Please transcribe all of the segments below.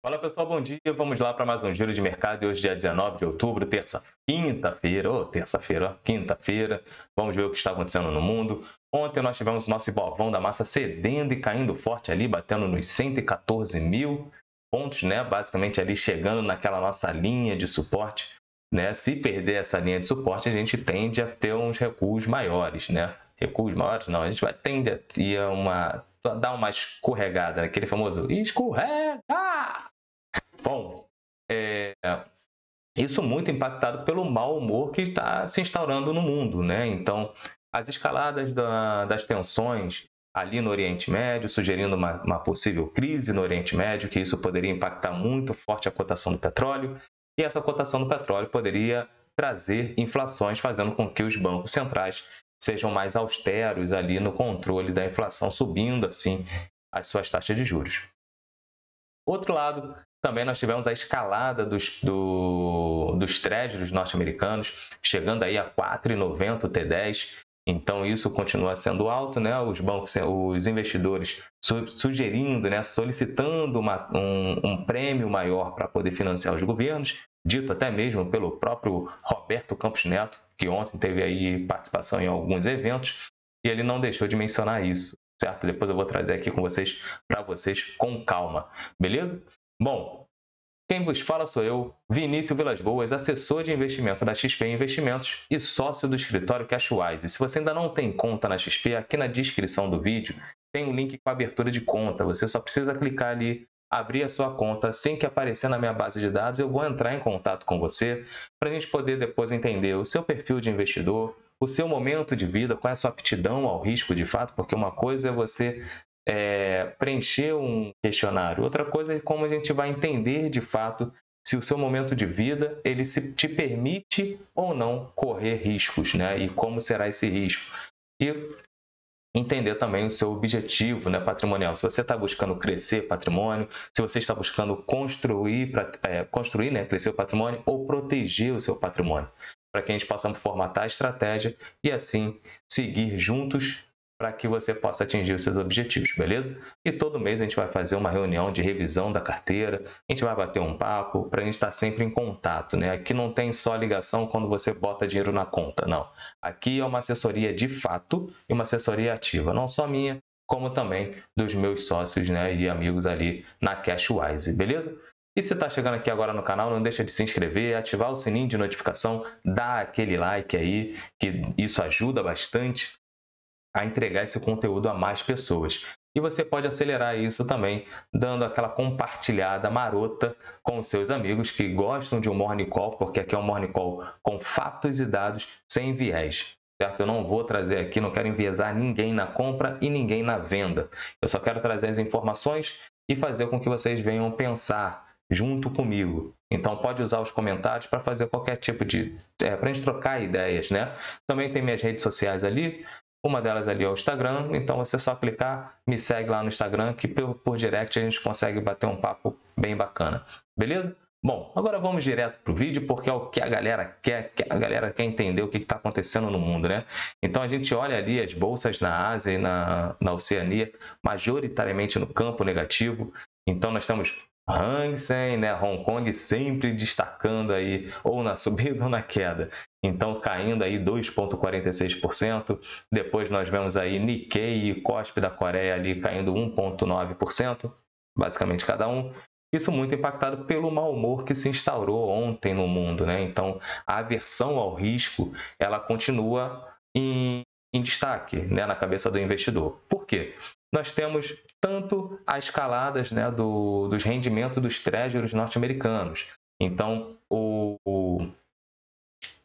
Fala pessoal, bom dia. Vamos lá para mais um giro de mercado. E hoje, dia 19 de outubro, quinta-feira, quinta-feira. Vamos ver o que está acontecendo no mundo. Ontem nós tivemos o nosso Ibovão da massa cedendo e caindo forte ali, batendo nos 114 mil pontos, né? Basicamente ali chegando naquela nossa linha de suporte, né? Se perder essa linha de suporte, a gente tende a ter uns recuos maiores, né? Recuos maiores não, a gente vai tender a ter dar uma escorregada, né? Aquele famoso escorrega! Bom, isso muito impactado pelo mau humor que está se instaurando no mundo, né? Então, as escaladas das tensões ali no Oriente Médio, sugerindo uma possível crise no Oriente Médio, que isso poderia impactar muito forte a cotação do petróleo, e essa cotação do petróleo poderia trazer inflações, fazendo com que os bancos centrais sejam mais austeros ali no controle da inflação, subindo assim as suas taxas de juros. Outro lado, também nós tivemos a escalada dos treasuries norte-americanos, chegando aí a 4,90 o T10. Então, isso continua sendo alto, né? Os bancos, os investidores sugerindo, né? Solicitando um prêmio maior para poder financiar os governos, dito até mesmo pelo próprio Roberto Campos Neto, que ontem teve aí participação em alguns eventos, e ele não deixou de mencionar isso, certo? Depois eu vou trazer aqui para vocês com calma, beleza? Bom, quem vos fala sou eu, Vinícius Vilas Boas, assessor de investimento da XP Investimentos e sócio do escritório Cashwise. Se você ainda não tem conta na XP, aqui na descrição do vídeo tem um link com a abertura de conta. Você só precisa clicar ali, abrir a sua conta. Assim que aparecer na minha base de dados, eu vou entrar em contato com você para a gente poder depois entender o seu perfil de investidor, o seu momento de vida, qual é a sua aptidão ao risco de fato, porque uma coisa é você preencher um questionário. Outra coisa é como a gente vai entender de fato se o seu momento de vida ele te permite ou não correr riscos, né? E como será esse risco. E entender também o seu objetivo, né, patrimonial. Se você está buscando crescer patrimônio, se você está buscando construir, né, crescer o patrimônio ou proteger o seu patrimônio, para que a gente possa formatar a estratégia e assim seguir juntos para que você possa atingir os seus objetivos, beleza? E todo mês a gente vai fazer uma reunião de revisão da carteira, a gente vai bater um papo para a gente estar sempre em contato, né? Aqui não tem só ligação quando você bota dinheiro na conta, não. Aqui é uma assessoria de fato e uma assessoria ativa, não só minha, como também dos meus sócios, né, e amigos ali na Cashwise, beleza? E se está chegando aqui agora no canal, não deixa de se inscrever, ativar o sininho de notificação, dar aquele like aí, que isso ajuda bastante a entregar esse conteúdo a mais pessoas. E você pode acelerar isso também, dando aquela compartilhada marota com os seus amigos que gostam de um Morning Call, porque aqui é um Morning Call com fatos e dados sem viés. Certo? Eu não vou trazer aqui, não quero enviesar ninguém na compra e ninguém na venda. Eu só quero trazer as informações e fazer com que vocês venham pensar junto comigo. Então, pode usar os comentários para fazer qualquer tipo de... para a gente trocar ideias, né? Também tem minhas redes sociais ali. Uma delas ali é o Instagram, então você só clicar, me segue lá no Instagram, que por direct a gente consegue bater um papo bem bacana. Beleza? Bom, agora vamos direto para o vídeo, porque é o que a galera quer, entender o que está acontecendo no mundo, né? Então a gente olha ali as bolsas na Ásia e na Oceania, majoritariamente no campo negativo. Então nós temos Hang Seng, né? Hong Kong sempre destacando aí, ou na subida ou na queda. Então, caindo aí 2,46%. Depois nós vemos aí Nikkei e Kospi da Coreia ali caindo 1,9%, basicamente cada um. Isso muito impactado pelo mau humor que se instaurou ontem no mundo, né? Então, a aversão ao risco, ela continua em destaque, né, na cabeça do investidor. Por quê? Nós temos tanto as escaladas, né, dos rendimentos dos treasuries norte-americanos. Então, o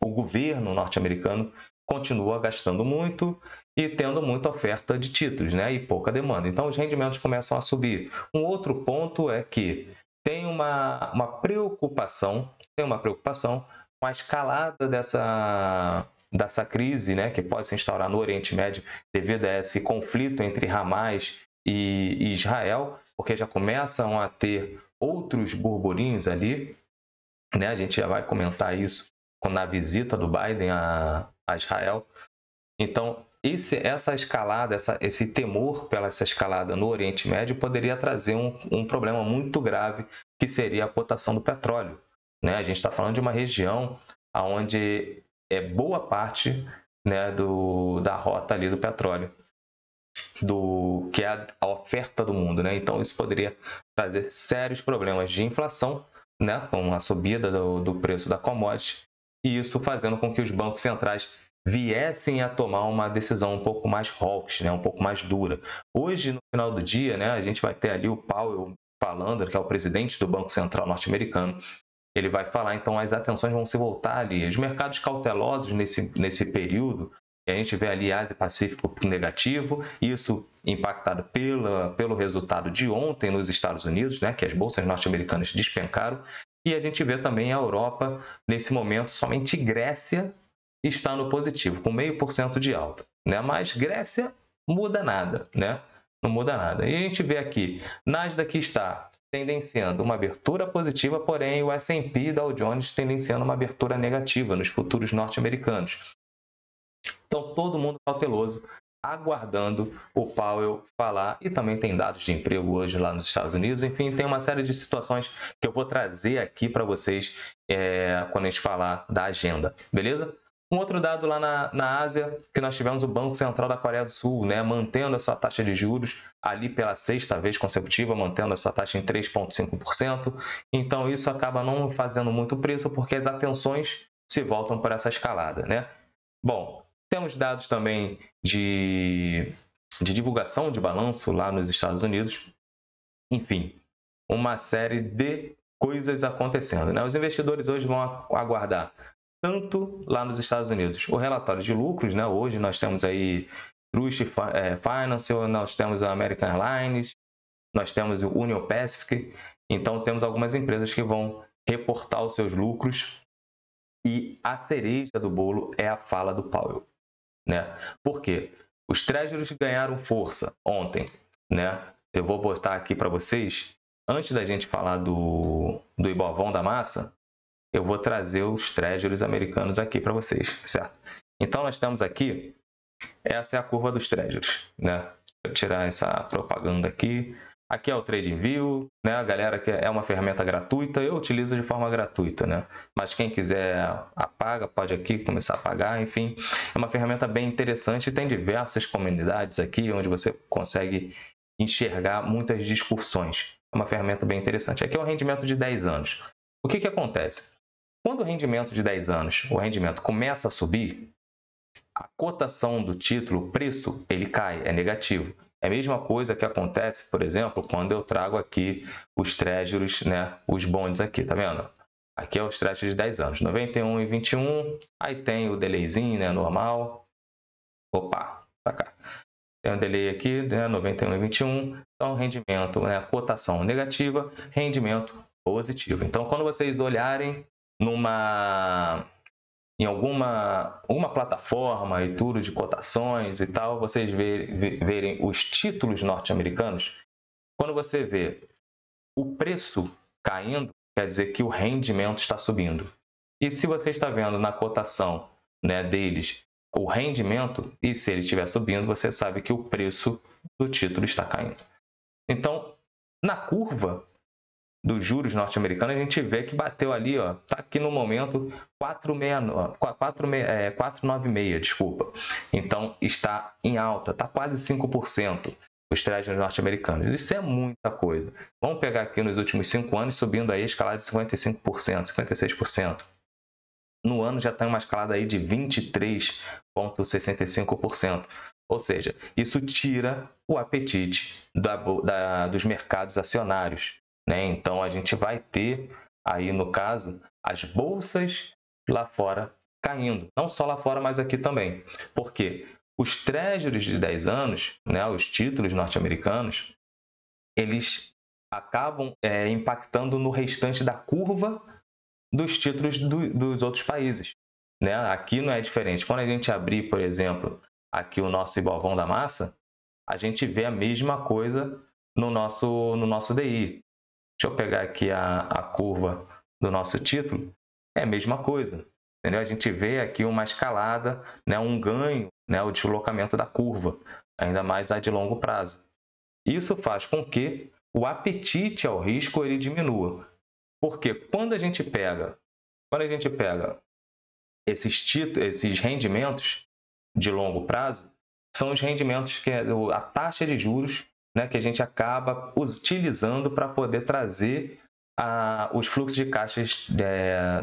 governo norte-americano continua gastando muito e tendo muita oferta de títulos, né, e pouca demanda. Então, os rendimentos começam a subir. Um outro ponto é que tem uma preocupação com a escalada dessa crise, né, que pode se instaurar no Oriente Médio devido a esse conflito entre Hamas e Israel, porque já começam a ter outros burburinhos ali, né? A gente já vai comentar isso na visita do Biden a Israel. Então, essa escalada, esse temor pela essa escalada no Oriente Médio poderia trazer um problema muito grave, que seria a cotação do petróleo, né? A gente está falando de uma região onde é boa parte, né, da rota ali do petróleo, que é a oferta do mundo, né? Então isso poderia trazer sérios problemas de inflação, né, com a subida do preço da commodity, e isso fazendo com que os bancos centrais viessem a tomar uma decisão um pouco mais hawkish, né, um pouco mais dura. Hoje, no final do dia, né, a gente vai ter ali o Powell falando, que é o presidente do Banco Central norte-americano. Ele vai falar, então as atenções vão se voltar ali. Os mercados cautelosos nesse período, a gente vê ali Ásia e Pacífico negativo, isso impactado pelo resultado de ontem nos Estados Unidos, né, que as bolsas norte-americanas despencaram, e a gente vê também a Europa, nesse momento, somente Grécia está no positivo, com 0,5% de alta, né? Mas Grécia muda nada, né? Não muda nada. E a gente vê aqui, Nasdaq está tendenciando uma abertura positiva, porém o S&P e Dow Jones tendenciando uma abertura negativa nos futuros norte-americanos. Então, todo mundo cauteloso, aguardando o Powell falar, e também tem dados de emprego hoje lá nos Estados Unidos. Enfim, tem uma série de situações que eu vou trazer aqui para vocês quando a gente falar da agenda, beleza? Um outro dado lá na Ásia, que nós tivemos o Banco Central da Coreia do Sul, né, mantendo a sua taxa de juros ali pela sexta vez consecutiva, mantendo a sua taxa em 3,5%. Então, isso acaba não fazendo muito preço, porque as atenções se voltam por essa escalada, né? Bom, temos dados também de divulgação de balanço lá nos Estados Unidos. Enfim, uma série de coisas acontecendo, né? Os investidores hoje vão aguardar tanto lá nos Estados Unidos o relatório de lucros, né? Hoje nós temos aí Truist Financial, nós temos a American Airlines, nós temos o Union Pacific. Então temos algumas empresas que vão reportar os seus lucros, e a cereja do bolo é a fala do Powell, né? Por quê? Os Treasuries ganharam força ontem, né? Eu vou botar aqui para vocês, antes da gente falar do Ibovão da massa, eu vou trazer os Treasuries americanos aqui para vocês, certo? Então, nós temos aqui, essa é a curva dos Treasuries, né? Vou tirar essa propaganda aqui. Aqui é o TradingView, né? A galera que é uma ferramenta gratuita, eu utilizo de forma gratuita, né? Mas quem quiser apaga, pode aqui começar a pagar, enfim. É uma ferramenta bem interessante e tem diversas comunidades aqui onde você consegue enxergar muitas discussões. É uma ferramenta bem interessante. Aqui é o rendimento de 10 anos. O que acontece? Quando o rendimento de 10 anos, o rendimento começa a subir, a cotação do título, o preço, ele cai, é negativo. É a mesma coisa que acontece, por exemplo, quando eu trago aqui os Treasuries, né, os bonds aqui, tá vendo? Aqui é os Treasuries de 10 anos, 91 e 21, aí tem o delayzinho, né, normal. Opa, pra cá. Tem um delay aqui, né, 91 e 21, então rendimento, né, cotação negativa, rendimento positivo. Então, quando vocês olharem em alguma plataforma e tudo de cotações e tal, vocês verem os títulos norte-americanos, quando você vê o preço caindo, quer dizer que o rendimento está subindo. E se você está vendo na cotação, né, deles o rendimento, e se ele estiver subindo, você sabe que o preço do título está caindo. Então, na curva dos juros norte-americanos, a gente vê que bateu ali, ó, tá aqui no momento 4,96, desculpa. Então, está em alta, está quase 5%. Os Treasuries norte-americanos. Isso é muita coisa. Vamos pegar aqui nos últimos 5 anos, subindo aí a escalada de 55%, 56%. No ano já tem uma escalada aí de 23,65%. Ou seja, isso tira o apetite dos mercados acionários, né? Então, a gente vai ter aí, no caso, as bolsas lá fora caindo. Não só lá fora, mas aqui também. Por quê? Os Treasuries de 10 anos, né, os títulos norte-americanos, eles acabam impactando no restante da curva dos títulos dos outros países, né? Aqui não é diferente. Quando a gente abrir, por exemplo, aqui o nosso Ibovão da massa, a gente vê a mesma coisa no nosso DI. Deixa eu pegar aqui a curva do nosso título. É a mesma coisa, entendeu? A gente vê aqui uma escalada, né, um ganho né, o deslocamento da curva, ainda mais a de longo prazo. Isso faz com que o apetite ao risco ele diminua. Porque quando a gente pega esses rendimentos de longo prazo, são os rendimentos que a taxa de juros, né, que a gente acaba utilizando para poder trazer os fluxos de caixas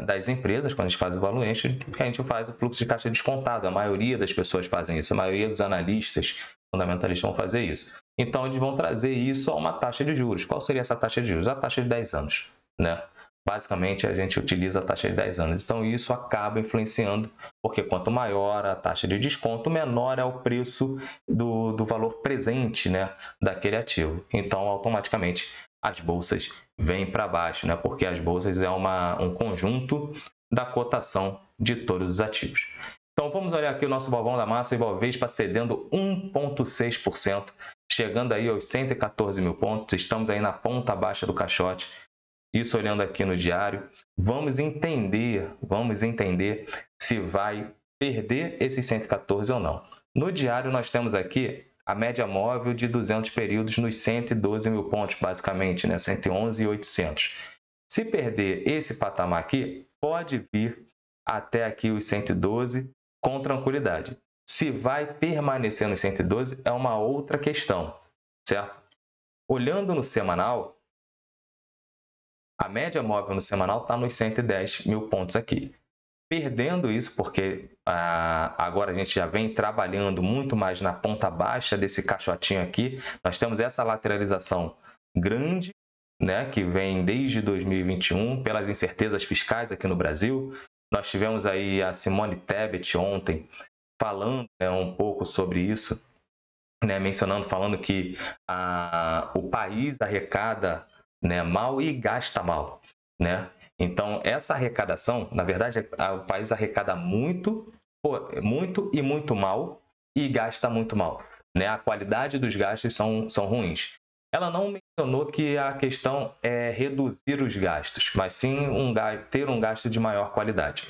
das empresas. Quando a gente faz o valuation, a gente faz o fluxo de caixa descontado. A maioria das pessoas fazem isso, a maioria dos analistas fundamentalistas vão fazer isso. Então, eles vão trazer isso a uma taxa de juros. Qual seria essa taxa de juros? A taxa de 10 anos, né? Basicamente, a gente utiliza a taxa de 10 anos. Então, isso acaba influenciando, porque quanto maior a taxa de desconto, menor é o preço do valor presente, né, daquele ativo. Então, automaticamente, as bolsas vêm para baixo, né, porque as bolsas é um conjunto da cotação de todos os ativos. Então, vamos olhar aqui o nosso Ibovão da Massa, o Ibovespa cedendo 1,6%, chegando aí aos 114 mil pontos. Estamos aí na ponta baixa do caixote. Isso olhando aqui no diário, vamos entender se vai perder esses 114 ou não. No diário nós temos aqui a média móvel de 200 períodos nos 112 mil pontos, basicamente, né? 111.800. Se perder esse patamar aqui, pode vir até aqui os 112 com tranquilidade. Se vai permanecer nos 112 é uma outra questão, certo? Olhando no semanal, a média móvel no semanal está nos 110 mil pontos aqui. Perdendo isso, porque agora a gente já vem trabalhando muito mais na ponta baixa desse caixotinho aqui. Nós temos essa lateralização grande, né, que vem desde 2021, pelas incertezas fiscais aqui no Brasil. Nós tivemos aí a Simone Tebet ontem falando, né, um pouco sobre isso, né, falando que o país arrecada, né, mal e gasta mal, né? Então, essa arrecadação, na verdade, o país arrecada muito e muito mal e gasta muito mal, né? A qualidade dos gastos são ruins. Ela não mencionou que a questão é reduzir os gastos, mas sim ter um gasto de maior qualidade.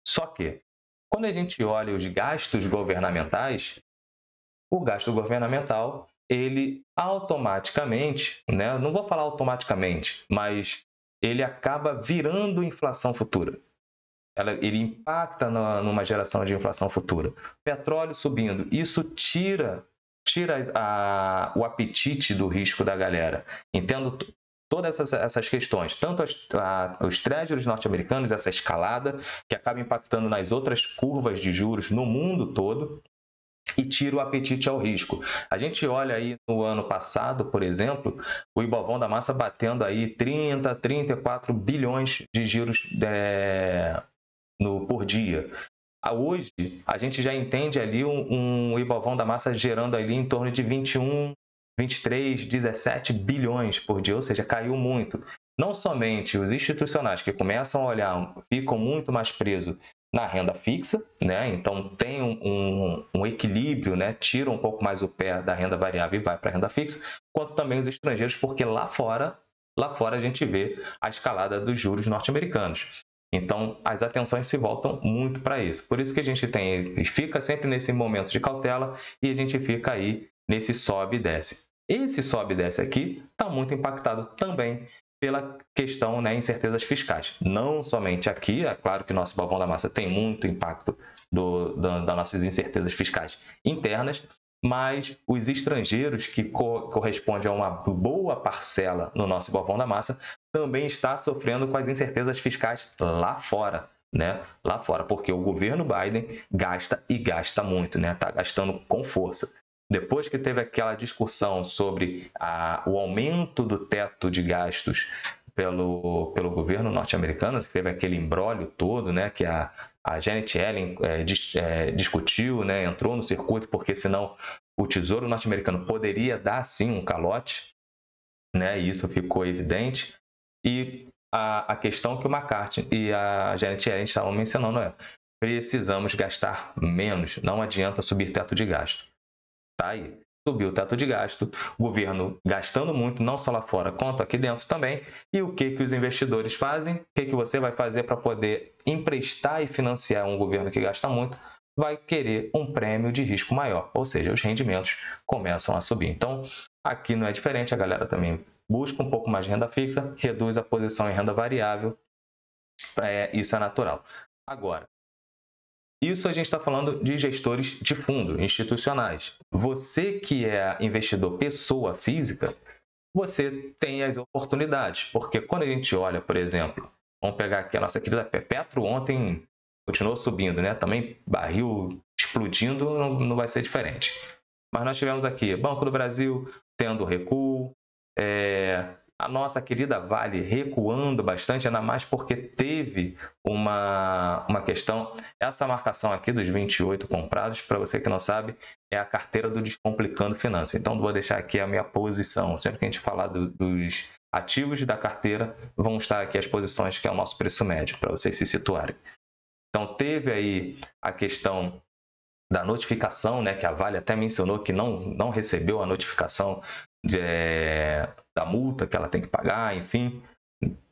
Só que, quando a gente olha os gastos governamentais, o gasto governamental, ele automaticamente, né, não vou falar automaticamente, mas ele acaba virando inflação futura. Ele impacta numa geração de inflação futura. Petróleo subindo, isso tira o apetite do risco da galera. Entendo todas essas questões, tanto os treasuries norte-americanos, essa escalada, que acaba impactando nas outras curvas de juros no mundo todo, e tira o apetite ao risco. A gente olha aí no ano passado, por exemplo, o Ibovão da Massa batendo aí 34 bilhões de giros por dia. Hoje, a gente já entende ali um Ibovão da Massa gerando ali em torno de 21, 23, 17 bilhões por dia, ou seja, caiu muito. Não somente os institucionais que começam a olhar, ficam muito mais presos na renda fixa, né? Então tem um equilíbrio, né? Tira um pouco mais o pé da renda variável e vai para a renda fixa, quanto também os estrangeiros, porque lá fora a gente vê a escalada dos juros norte-americanos. Então as atenções se voltam muito para isso. Por isso que a gente fica sempre nesse momento de cautela e a gente fica aí nesse sobe e desce. Esse sobe e desce aqui está muito impactado também pela questão, né, incertezas fiscais. Não somente aqui, é claro que o nosso Ibovão da Massa tem muito impacto das nossas incertezas fiscais internas, mas os estrangeiros, que correspondem a uma boa parcela no nosso Ibovão da Massa, também está sofrendo com as incertezas fiscais lá fora, né? Lá fora, porque o governo Biden gasta e gasta muito, né? Está gastando com força. Depois que teve aquela discussão sobre o aumento do teto de gastos pelo governo norte-americano, que teve aquele imbróglio todo, né, que a Janet Yellen discutiu, né, entrou no circuito, porque senão o Tesouro norte-americano poderia dar, sim, um calote, né, e isso ficou evidente. E a questão que o McCarthy e a Janet Yellen estavam mencionando é: precisamos gastar menos, não adianta subir teto de gasto. Tá aí, subiu o teto de gasto, o governo gastando muito, não só lá fora, quanto aqui dentro também. E o que os investidores fazem? O que você vai fazer para poder emprestar e financiar um governo que gasta muito? vai querer um prêmio de risco maior, ou seja, os rendimentos começam a subir. Então, aqui não é diferente, a galera também busca um pouco mais de renda fixa, reduz a posição em renda variável, isso é natural. Agora, isso a gente está falando de gestores de fundo, institucionais. Você que é investidor pessoa física, você tem as oportunidades, porque quando a gente olha, por exemplo, vamos pegar aqui a nossa querida Petro, ontem continuou subindo, né? Também barril explodindo, não vai ser diferente. Mas nós tivemos aqui Banco do Brasil tendo recuo, a nossa querida Vale recuando bastante, ainda mais porque teve uma questão. Essa marcação aqui dos 28 comprados, para você que não sabe, é a carteira do Descomplicando Finanças. Então, vou deixar aqui a minha posição. Sempre que a gente falar dos ativos da carteira, vão estar aqui as posições, que é o nosso preço médio, para vocês se situarem. Então, teve aí a questão da notificação, né, que a Vale até mencionou que não recebeu a notificação da multa que ela tem que pagar, enfim,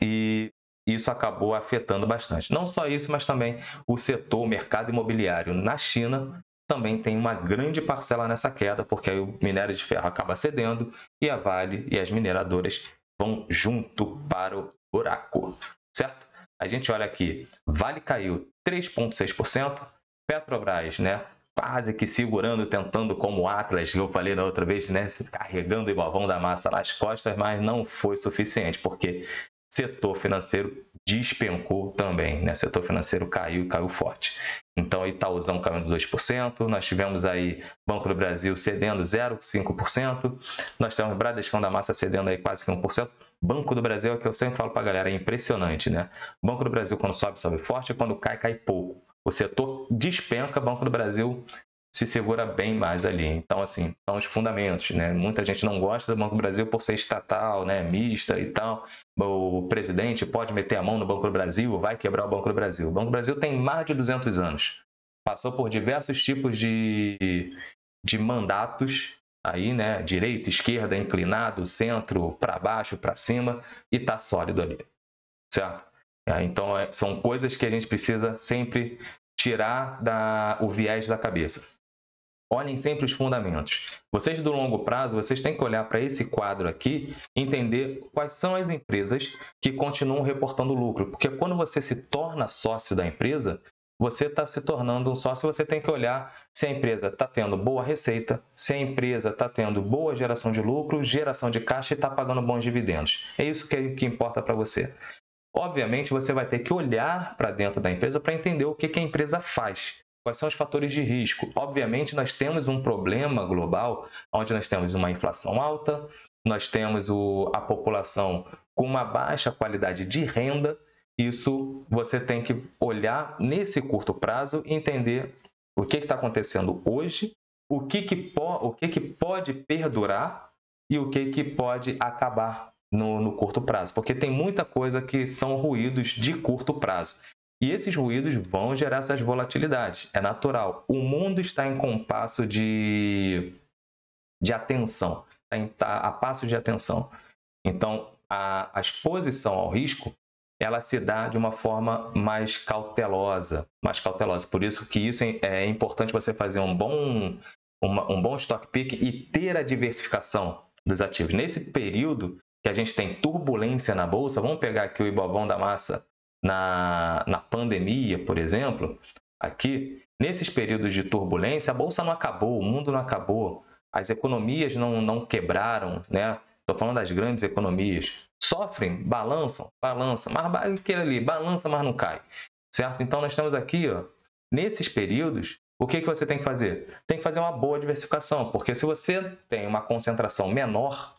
e isso acabou afetando bastante. Não só isso, mas também o setor, o mercado imobiliário na China também tem uma grande parcela nessa queda, porque aí o minério de ferro acaba cedendo e a Vale e as mineradoras vão junto para o buraco, certo? A gente olha aqui, Vale caiu 3,6%, Petrobras, né, quase que segurando, tentando como o Atlas, que eu falei da outra vez, né, carregando o Ibovão da massa nas costas, mas não foi suficiente, porque setor financeiro despencou também, né? Setor financeiro caiu forte. Então, Itaúzão caindo 2%, nós tivemos aí Banco do Brasil cedendo 0,5%, nós temos Bradescão da Massa cedendo aí quase que 1%. Banco do Brasil é o que eu sempre falo para a galera, é impressionante, né? Banco do Brasil, quando sobe forte, e quando cai pouco. O setor despenca, Banco do Brasil se segura bem mais ali. Então, assim, são os fundamentos, né? Muita gente não gosta do Banco do Brasil por ser estatal, né? Mista e tal. O presidente pode meter a mão no Banco do Brasil, vai quebrar o Banco do Brasil. O Banco do Brasil tem mais de 200 anos. Passou por diversos tipos de mandatos, aí, né? Direita, esquerda, inclinado, centro, para baixo, para cima, e está sólido ali, certo? Então, são coisas que a gente precisa sempre tirar o viés da cabeça. Olhem sempre os fundamentos. Vocês do longo prazo, vocês têm que olhar para esse quadro aqui e entender quais são as empresas que continuam reportando lucro. Porque quando você se torna sócio da empresa, você está se tornando um sócio, você tem que olhar se a empresa está tendo boa receita, se a empresa está tendo boa geração de lucro, geração de caixa e está pagando bons dividendos. É isso que importa para você. Obviamente, você vai ter que olhar para dentro da empresa para entender o que a empresa faz. Quais são os fatores de risco? Obviamente, nós temos um problema global, onde nós temos uma inflação alta, nós temos a população com uma baixa qualidade de renda. Isso você tem que olhar nesse curto prazo e entender o que está acontecendo hoje, o que pode perdurar e o que pode acabar no curto prazo. Porque tem muita coisa que são ruídos de curto prazo. E esses ruídos vão gerar essas volatilidades. É natural. O mundo está em compasso de atenção. Está a passo de atenção. Então, a exposição ao risco, ela se dá de uma forma mais cautelosa. Por isso que isso é importante você fazer um bom stock pick e ter a diversificação dos ativos. Nesse período que a gente tem turbulência na Bolsa, vamos pegar aqui o Ibovão da Massa na pandemia, por exemplo, aqui, nesses períodos de turbulência, a Bolsa não acabou, o mundo não acabou, as economias não quebraram, né? Estou falando das grandes economias. Sofrem, balançam, mas aquele ali, balança, mas não cai, certo? Então, nós temos aqui, ó, nesses períodos, o que você tem que fazer? Tem que fazer uma boa diversificação, porque se você tem uma concentração menor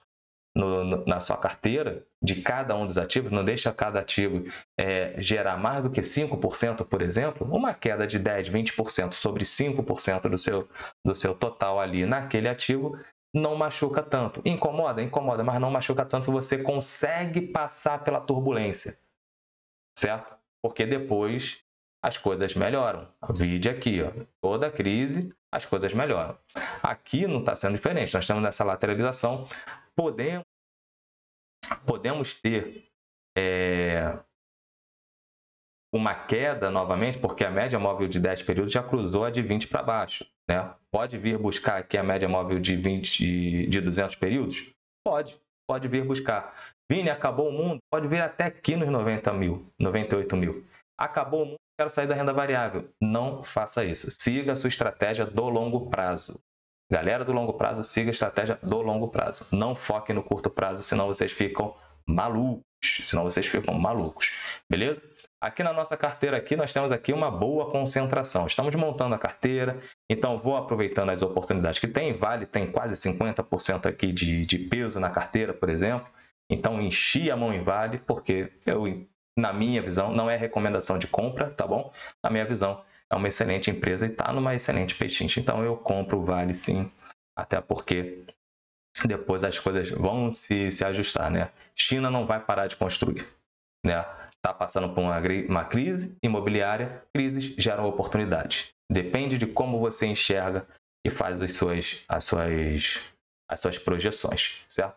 na sua carteira, de cada um dos ativos, não deixa cada ativo gerar mais do que 5%, por exemplo, uma queda de 10%, 20% sobre 5% do seu total ali naquele ativo, não machuca tanto. Incomoda, mas não machuca tanto, você consegue passar pela turbulência, certo? Porque depois as coisas melhoram. Vide aqui, ó, toda crise, as coisas melhoram. Aqui não está sendo diferente, nós estamos nessa lateralização, podemos ter uma queda novamente, porque a média móvel de 10 períodos já cruzou a de 20 para baixo, né? Pode vir buscar aqui a média móvel de 200 períodos? Pode vir buscar. Vini, acabou o mundo? Pode vir até aqui nos 90 mil, 98 mil. Acabou o mundo, quero sair da renda variável. Não faça isso. Siga a sua estratégia do longo prazo. Galera do longo prazo, siga a estratégia do longo prazo. Não foque no curto prazo, senão vocês ficam malucos. Beleza? Aqui na nossa carteira aqui, nós temos aqui uma boa concentração. Estamos montando a carteira, então vou aproveitando as oportunidades que tem. Vale tem quase 50% aqui de peso na carteira, por exemplo. Então enchi a mão em Vale, porque na minha visão, não é recomendação de compra, tá bom? Na minha visão, é uma excelente empresa e está numa excelente pechincha. Então eu compro o Vale sim, até porque depois as coisas vão se ajustar, né? China não vai parar de construir, né? Está passando por uma crise imobiliária, crises geram oportunidades. Depende de como você enxerga e faz as suas projeções, certo?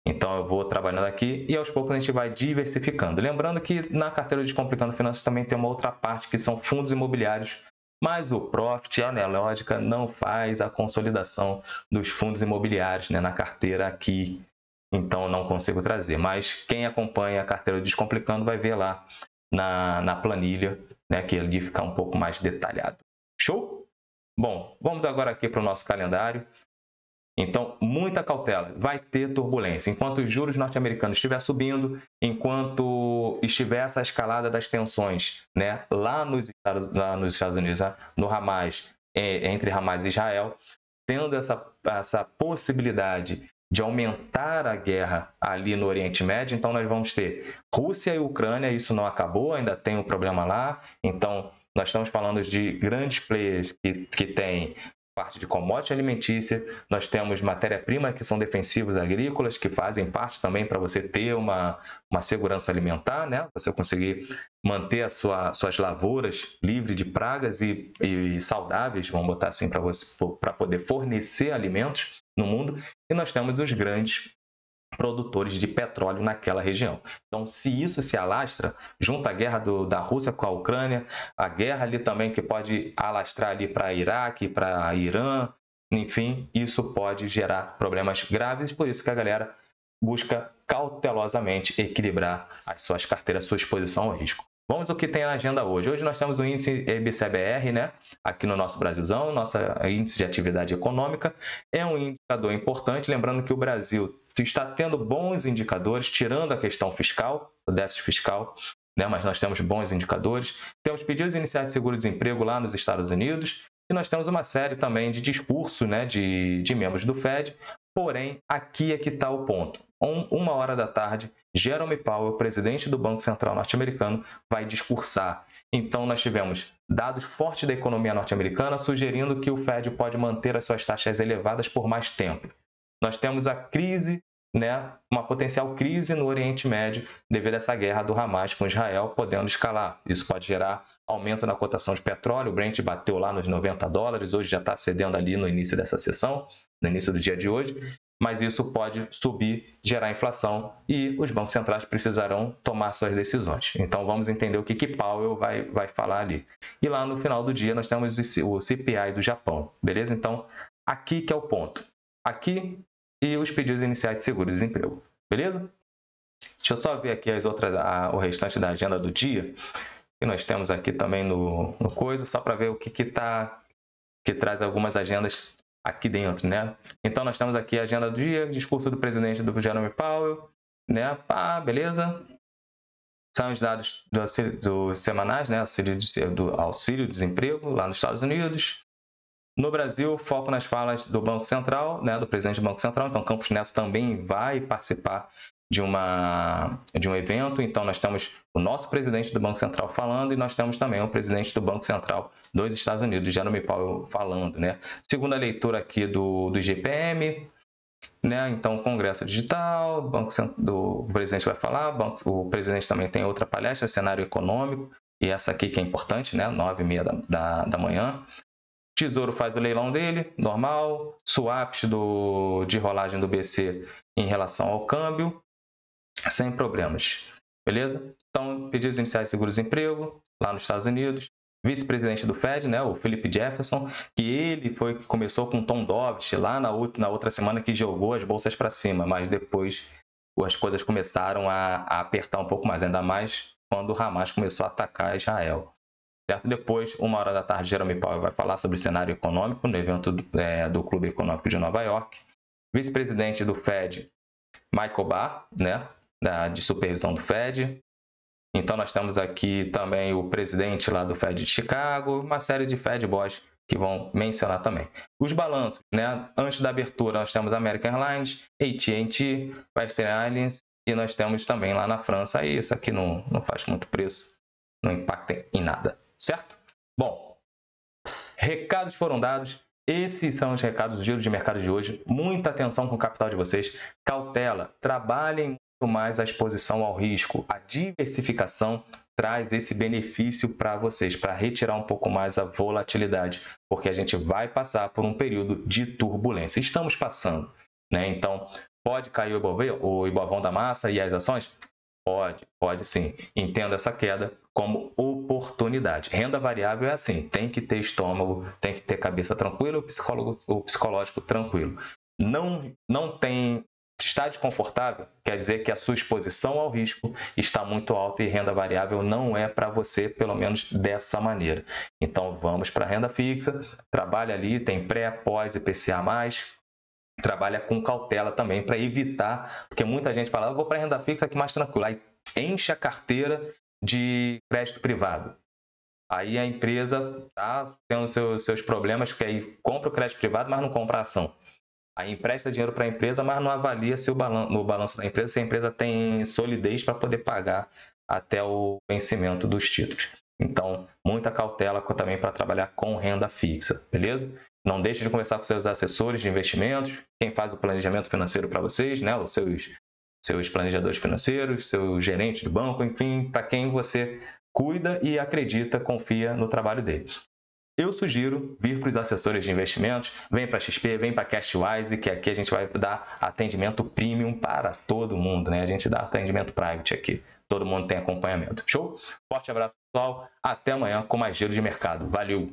Então eu vou trabalhando aqui e aos poucos a gente vai diversificando. Lembrando que na carteira de Descomplicando Finanças também tem uma outra parte que são fundos imobiliários, mas o Profit, a Neológica, não faz a consolidação dos fundos imobiliários, né, na carteira aqui. Então não consigo trazer. Mas quem acompanha a carteira de Descomplicando vai ver lá na planilha, né, que ali fica um pouco mais detalhado. Show? Bom, vamos agora aqui para o nosso calendário. Então, muita cautela, vai ter turbulência. Enquanto os juros norte-americanos estiver subindo, enquanto estiver essa escalada das tensões, né, lá nos Estados Unidos, no Hamas, entre Hamas e Israel, tendo essa possibilidade de aumentar a guerra ali no Oriente Médio, então nós vamos ter Rússia e Ucrânia, isso não acabou, ainda tem um problema lá. Então, nós estamos falando de grandes players que têm parte de commodity alimentícia, nós temos matéria-prima que são defensivos agrícolas, que fazem parte também para você ter uma segurança alimentar, né? Você conseguir manter suas lavouras livres de pragas e saudáveis, vamos botar assim, para poder fornecer alimentos no mundo. E nós temos os grandes produtores de petróleo naquela região. Então, se isso se alastra, junto à guerra da Rússia com a Ucrânia, a guerra ali também que pode alastrar ali para Iraque, para Irã, enfim, isso pode gerar problemas graves, por isso que a galera busca cautelosamente equilibrar as suas carteiras, sua exposição ao risco. Vamos ao que tem na agenda hoje. Hoje nós temos o índice IBCBR, né? Aqui no nosso Brasilzão, nosso índice de atividade econômica. É um indicador importante, lembrando que o Brasil está tendo bons indicadores, tirando a questão fiscal, o déficit fiscal, né? Mas nós temos bons indicadores. Temos pedidos iniciais de seguro-desemprego lá nos Estados Unidos e nós temos uma série também de discurso, né, de membros do Fed. Porém, aqui é que está o ponto. 1h da tarde, Jerome Powell, presidente do Banco Central norte-americano, vai discursar. Então, nós tivemos dados fortes da economia norte-americana sugerindo que o Fed pode manter as suas taxas elevadas por mais tempo. Nós temos a crise, né, uma potencial crise no Oriente Médio devido a essa guerra do Hamas com Israel podendo escalar. Isso pode gerar aumento na cotação de petróleo. O Brent bateu lá nos $90, hoje já está cedendo ali no início dessa sessão, no início do dia de hoje. Mas isso pode subir, gerar inflação e os bancos centrais precisarão tomar suas decisões. Então, vamos entender o que Powell vai falar ali. E lá no final do dia, nós temos o CPI do Japão, beleza? Então, aqui que é o ponto. Aqui e os pedidos iniciais de seguro-desemprego, beleza? Deixa eu só ver aqui o restante da agenda do dia. E nós temos aqui também no coisa, só para ver o que traz algumas agendas aqui dentro, né? Então, nós temos aqui a agenda do dia, discurso do presidente do Jerome Powell, né? Beleza? São os dados dos semanais, né? Do auxílio-desemprego lá nos Estados Unidos. No Brasil, foco nas falas do Banco Central, né? Do presidente do Banco Central. Então, Campos Neto também vai participar de um evento. Então, nós temos o nosso presidente do Banco Central falando e nós temos também o presidente do Banco Central dos Estados Unidos, Jerome Powell, falando, né? Segunda leitura aqui do GPM, né? Então, Congresso Digital, o presidente vai falar, o presidente também tem outra palestra, cenário econômico, e essa aqui que é importante, né? 9h30 da manhã. Tesouro faz o leilão dele, normal. Swaps de rolagem do BC em relação ao câmbio, sem problemas. beleza? Então, pedidos iniciais de seguro-desemprego, lá nos Estados Unidos. Vice-presidente do Fed, né, o Philip Jefferson, que ele foi que começou com Tom Dovish lá na outra semana, que jogou as bolsas para cima, mas depois as coisas começaram a apertar um pouco mais, ainda mais quando o Hamas começou a atacar Israel. Certo? Depois, 13h, Jerome Powell vai falar sobre o cenário econômico no evento do Clube Econômico de Nova York. Vice-presidente do Fed, Michael Barr, né, de supervisão do Fed. Então, nós temos aqui também o presidente lá do Fed de Chicago, uma série de Fed Boys que vão mencionar também. Os balanços, né? Antes da abertura, nós temos American Airlines, AT&T, Western Airlines, e nós temos também lá na França, e isso aqui não faz muito preço, não impacta em nada, certo? Bom, recados foram dados. Esses são os recados do giro de mercado de hoje. Muita atenção com o capital de vocês. Cautela, trabalhem mais a exposição ao risco. A diversificação traz esse benefício para vocês, para retirar um pouco mais a volatilidade, porque a gente vai passar por um período de turbulência. Estamos passando, né? Então, pode cair o Ibovão da massa e as ações? Pode sim. Entenda essa queda como oportunidade. Renda variável é assim, tem que ter estômago, tem que ter cabeça tranquila, o psicológico tranquilo. Não tem... Está desconfortável, quer dizer que a sua exposição ao risco está muito alta e renda variável não é para você, pelo menos dessa maneira. Então, vamos para a renda fixa, trabalha ali, tem pré, pós, IPCA+, trabalha com cautela também para evitar, porque muita gente fala, eu vou para a renda fixa aqui mais tranquilo, aí enche a carteira de crédito privado. Aí a empresa está tendo seus problemas, porque aí compra o crédito privado, mas não compra a ação. Aí empresta dinheiro para a empresa, mas não avalia se no balanço da empresa se a empresa tem solidez para poder pagar até o vencimento dos títulos. Então, muita cautela também para trabalhar com renda fixa, beleza? Não deixe de conversar com seus assessores de investimentos, quem faz o planejamento financeiro para vocês, né? Os seus planejadores financeiros, seu gerente de banco, enfim, para quem você cuida e acredita, confia no trabalho deles. Eu sugiro vir para os assessores de investimentos, vem para a XP, vem para a Cashwise, que aqui a gente vai dar atendimento premium para todo mundo, né? A gente dá atendimento private aqui, todo mundo tem acompanhamento. Show? Forte abraço, pessoal. Até amanhã com mais giro de mercado. Valeu!